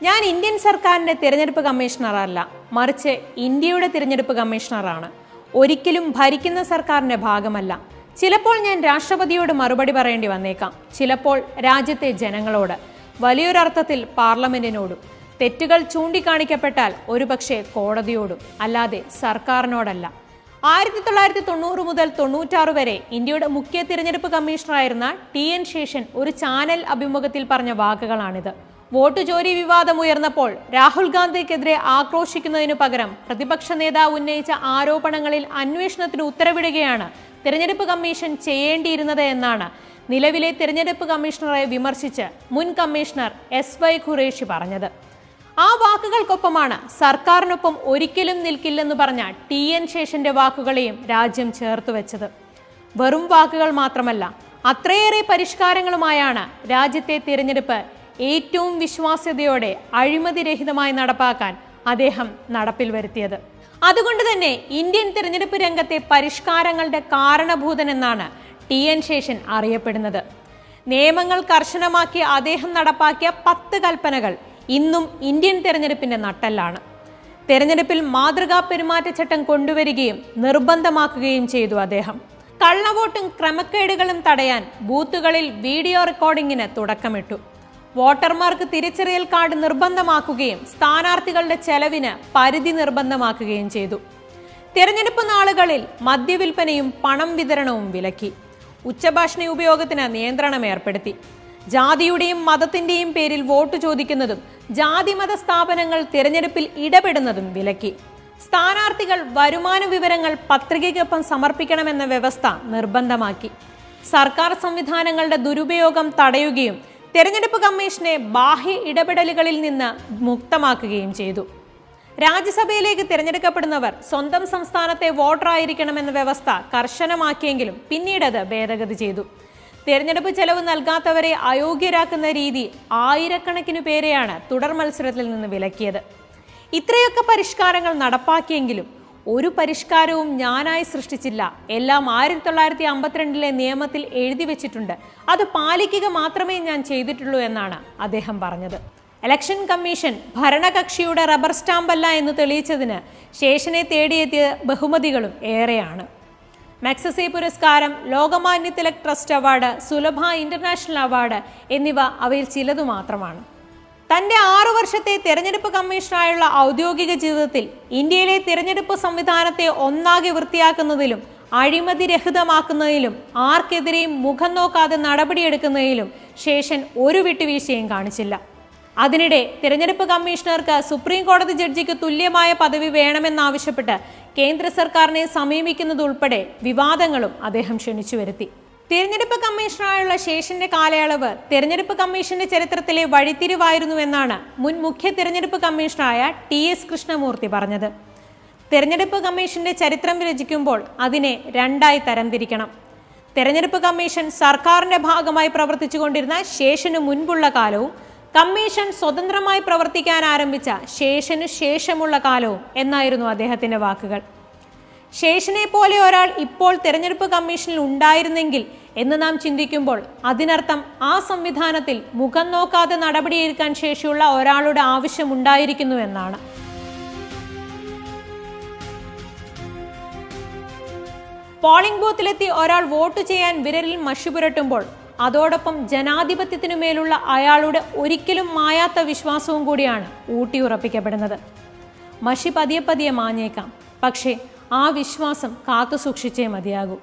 ഞാൻ ഇന്ത്യൻ സർക്കാരിൻ്റെ തിരഞ്ഞെടുപ്പ് കമ്മീഷണറല്ല, മറിച്ച് ഇന്ത്യയുടെ തിരഞ്ഞെടുപ്പ് കമ്മീഷണറാണ്. ഒരിക്കലും ഭരിക്കുന്ന സർക്കാരിൻ്റെ ഭാഗമല്ല. ചിലപ്പോൾ ഞാൻ രാഷ്ട്രപതിയോട് മറുപടി പറയേണ്ടി വന്നേക്കാം, ചിലപ്പോൾ രാജ്യത്തെ ജനങ്ങളോട്, വലിയൊരർത്ഥത്തിൽ പാർലമെന്റിനോടും. തെറ്റുകൾ ചൂണ്ടിക്കാണിക്കപ്പെട്ടാൽ ഒരുപക്ഷെ കോടതിയോടും, അല്ലാതെ സർക്കാരിനോടല്ല. 1990 മുതൽ 96 വരെ ഇന്ത്യയുടെ മുഖ്യ തിരഞ്ഞെടുപ്പ് കമ്മീഷണറായിരുന്ന TN ശേഷൻ ഒരു ചാനൽ അഭിമുഖത്തിൽ പറഞ്ഞ വാക്കുകളാണിത്. വോട്ട് ചോരി വിവാദം ഉയർന്നപ്പോൾ രാഹുൽ ഗാന്ധിക്കെതിരെ ആക്രോശിക്കുന്നതിനു പകരം പ്രതിപക്ഷ നേതാവ് ഉന്നയിച്ച ആരോപണങ്ങളിൽ അന്വേഷണത്തിന് ഉത്തരവിടുകയാണ് തിരഞ്ഞെടുപ്പ് കമ്മീഷൻ ചെയ്യേണ്ടിയിരുന്നത് എന്നാണ് നിലവിലെ തിരഞ്ഞെടുപ്പ് കമ്മീഷണറെ വിമർശിച്ച് മുൻ കമ്മീഷണർ SY ഖുറേഷി പറഞ്ഞത്. ആ വാക്കുകൾക്കൊപ്പമാണ് സർക്കാരിനൊപ്പം ഒരിക്കലും നിൽക്കില്ലെന്ന് പറഞ്ഞ TN ശേഷന്റെ വാക്കുകളെയും രാജ്യം ചേർത്തുവെച്ചത്. വെറും വാക്കുകൾ മാത്രമല്ല, അത്രയേറെ പരിഷ്കാരങ്ങളുമായാണ് രാജ്യത്തെ തിരഞ്ഞെടുപ്പ് ഏറ്റവും വിശ്വാസ്യതയോടെ അഴിമതിരഹിതമായി നടപ്പാക്കാൻ അദ്ദേഹം നടപ്പിൽ വരുത്തിയത്. അതുകൊണ്ട് തന്നെ ഇന്ത്യൻ തിരഞ്ഞെടുപ്പ് രംഗത്തെ പരിഷ്കാരങ്ങളുടെ കാരണഭൂതൻ എന്നാണ് TN ശേഷൻ അറിയപ്പെടുന്നത്. നിയമങ്ങൾ കർശനമാക്കി അദ്ദേഹം നടപ്പാക്കിയ 10 കൽപ്പനകൾ ഇന്നും ഇന്ത്യൻ തിരഞ്ഞെടുപ്പിന്റെ നട്ടെല്ലാണ്. തെരഞ്ഞെടുപ്പിൽ മാതൃകാ പെരുമാറ്റച്ചട്ടം കൊണ്ടുവരികയും നിർബന്ധമാക്കുകയും ചെയ്തു അദ്ദേഹം. കള്ളവോട്ടും ക്രമക്കേടുകളും തടയാൻ ബൂത്തുകളിൽ വീഡിയോ റെക്കോർഡിങ്ങിന് തുടക്കമിട്ടു. വോട്ടർമാർക്ക് തിരിച്ചറിയൽ കാർഡ് നിർബന്ധമാക്കുകയും സ്ഥാനാർത്ഥികളുടെ ചെലവിന് പരിധി നിർബന്ധമാക്കുകയും ചെയ്തു. തിരഞ്ഞെടുപ്പ് നാളുകളിൽ മദ്യവിൽപ്പനയും പണം വിതരണവും വിലക്കി. ഉച്ചഭാഷണ ഉപയോഗത്തിന് നിയന്ത്രണം ഏർപ്പെടുത്തി. ജാതിയുടെയും മതത്തിന്റെയും പേരിൽ വോട്ട് ചോദിക്കുന്നതും ജാതിമത സ്ഥാപനങ്ങൾ തിരഞ്ഞെടുപ്പിൽ ഇടപെടുന്നതും വിലക്കി. സ്ഥാനാർത്ഥികൾ വരുമാന വിവരങ്ങൾ പത്രികയ്ക്കൊപ്പം സമർപ്പിക്കണമെന്ന വ്യവസ്ഥ നിർബന്ധമാക്കി. സർക്കാർ സംവിധാനങ്ങളുടെ ദുരുപയോഗം തടയുകയും തെരഞ്ഞെടുപ്പ് കമ്മീഷനെ ബാഹ്യ ഇടപെടലുകളിൽ നിന്ന് മുക്തമാക്കുകയും ചെയ്തു. രാജ്യസഭയിലേക്ക് തിരഞ്ഞെടുക്കപ്പെടുന്നവർ സ്വന്തം സംസ്ഥാനത്തെ വോട്ടറായിരിക്കണമെന്ന വ്യവസ്ഥ കർശനമാക്കിയെങ്കിലും പിന്നീട് അത് ഭേദഗതി ചെയ്തു. തെരഞ്ഞെടുപ്പ് ചെലവ് നൽകാത്തവരെ അയോഗ്യരാക്കുന്ന രീതി ആയിരക്കണക്കിന് പേരെയാണ് തുടർ മത്സരത്തിൽ നിന്ന് വിലക്കിയത്. ഇത്രയൊക്കെ പരിഷ്കാരങ്ങൾ നടപ്പാക്കിയെങ്കിലും ഒരു പരിഷ്കാരവും ഞാനായി സൃഷ്ടിച്ചില്ല, എല്ലാം 1952 നിയമത്തിൽ എഴുതി വെച്ചിട്ടുണ്ട്, അത് പാലിക്കുക മാത്രമേ ഞാൻ ചെയ്തിട്ടുള്ളൂ എന്നാണ് അദ്ദേഹം പറഞ്ഞത്. ഇലക്ഷൻ കമ്മീഷൻ ഭരണകക്ഷിയുടെ റബ്ബർ സ്റ്റാമ്പല്ല എന്ന് തെളിയിച്ചതിന് ശേഷനെ തേടിയെത്തിയ ബഹുമതികളും ഏറെയാണ്. മാക്സസെ പുരസ്കാരം, ലോകമാന്യ തിലക് ട്രസ്റ്റ് അവാർഡ്, സുലഭ ഇന്റർനാഷണൽ അവാർഡ് എന്നിവ അവയിൽ ചിലതു മാത്രമാണ്. തന്റെ 6 വർഷത്തെ തെരഞ്ഞെടുപ്പ് കമ്മീഷണറായുള്ള ഔദ്യോഗിക ജീവിതത്തിൽ ഇന്ത്യയിലെ തിരഞ്ഞെടുപ്പ് സംവിധാനത്തെ ഒന്നാകെ വൃത്തിയാക്കുന്നതിലും അഴിമതിരഹിതമാക്കുന്നതിലും ആർക്കെതിരെയും മുഖം നോക്കാതെ നടപടിയെടുക്കുന്നതിലും ശേഷൻ ഒരു വിട്ടുവീഴ്ചയും കാണിച്ചില്ല. അതിനിടെ തിരഞ്ഞെടുപ്പ് കമ്മീഷണർക്ക് സുപ്രീം കോടതി ജഡ്ജിക്ക് തുല്യമായ പദവി വേണമെന്നാവശ്യപ്പെട്ട് കേന്ദ്ര സർക്കാരിനെ സമീപിക്കുന്നതുൾപ്പെടെ വിവാദങ്ങളും അദ്ദേഹം ക്ഷണിച്ചു വരുത്തി. തിരഞ്ഞെടുപ്പ് കമ്മീഷണറായുള്ള ശേഷന്റെ കാലയളവ് തിരഞ്ഞെടുപ്പ് കമ്മീഷന്റെ ചരിത്രത്തിലെ വഴിത്തിരിവായിരുന്നുവെന്നാണ് മുൻ മുഖ്യ തിരഞ്ഞെടുപ്പ് കമ്മീഷണറായ TS കൃഷ്ണമൂർത്തി പറഞ്ഞത്. തിരഞ്ഞെടുപ്പ് കമ്മീഷന്റെ ചരിത്രം രചിക്കുമ്പോൾ അതിനെ 2ആയി തരംതിരിക്കണം. തിരഞ്ഞെടുപ്പ് കമ്മീഷൻ സർക്കാരിന്റെ ഭാഗമായി പ്രവർത്തിച്ചുകൊണ്ടിരുന്ന ശേഷന് മുൻപുള്ള കാലവും കമ്മീഷൻ സ്വതന്ത്രമായി പ്രവർത്തിക്കാൻ ആരംഭിച്ച ശേഷനു ശേഷമുള്ള കാലവും എന്നായിരുന്നു അദ്ദേഹത്തിന്റെ വാക്കുകൾ. ശേഷനെ പോലെ ഒരാൾ ഇപ്പോൾ തിരഞ്ഞെടുപ്പ് കമ്മീഷനിൽ ഉണ്ടായിരുന്നെങ്കിൽ എന്ന് നാം ചിന്തിക്കുമ്പോൾ അതിനർത്ഥം ആ സംവിധാനത്തിൽ മുഖം നോക്കാതെ നടപടിയെടുക്കാൻ ശേഷിയുള്ള ഒരാളുടെ ആവശ്യമുണ്ടായിരിക്കുന്നു എന്നാണ്. പോളിംഗ് ബൂത്തിലെത്തി ഒരാൾ വോട്ട് ചെയ്യാൻ വിരലിൽ മഷി പുരട്ടുമ്പോൾ അതോടൊപ്പം ജനാധിപത്യത്തിനുമേലുള്ള അയാളുടെ ഒരിക്കലും മായാത്ത വിശ്വാസവും കൂടിയാണ് ഊട്ടിയുറപ്പിക്കപ്പെടുന്നത്. മഷി പതിയെ പതിയെ മാഞ്ഞേക്കാം, പക്ഷേ ആ വിശ്വാസം കാത്തു സൂക്ഷിച്ചേ മതിയാകൂ.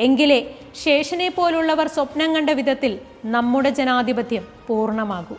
എങ്കിലേ ശേഷനെ പോലുള്ളവർ സ്വപ്നം കണ്ട വിധത്തിൽ നമ്മുടെ ജനാധിപത്യം പൂർണ്ണമാകൂ.